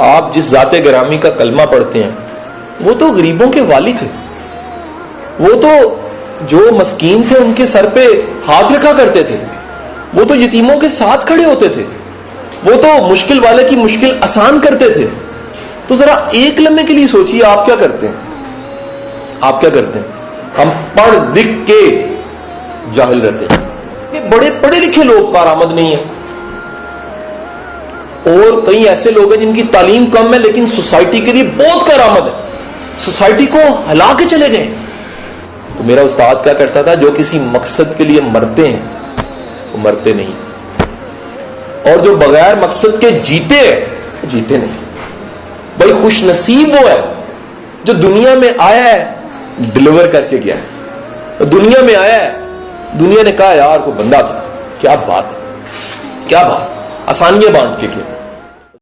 आप जिस जाते गिरामी का कलमा पढ़ते हैं वो तो गरीबों के वाली थे, वो तो जो मस्कीन थे उनके सर पे हाथ रखा करते थे, वो तो यतीमों के साथ खड़े होते थे, वो तो मुश्किल वाले की मुश्किल आसान करते थे। तो जरा एक लम्हे के लिए सोचिए आप क्या करते हैं, आप क्या करते हैं? हम पढ़ लिख के जाहिल रहते हैं। ये बड़े पढ़े लिखे लोग कारआमद नहीं है, और कई ऐसे लोग हैं जिनकी तालीम कम है लेकिन सोसाइटी के लिए बहुत कारआमद है, सोसाइटी को हिला के चले गए। तो मेरा उस्ताद क्या करता था, जो किसी मकसद के लिए मरते हैं वो मरते नहीं, और जो बगैर मकसद के जीते हैं जीते नहीं। भाई खुश नसीब वो है जो दुनिया में आया है डिलीवर करके गया है। तो दुनिया में आया है, दुनिया ने कहा यार कोई बंदा था, क्या बात है, क्या बात, आसानियां बांट के गया।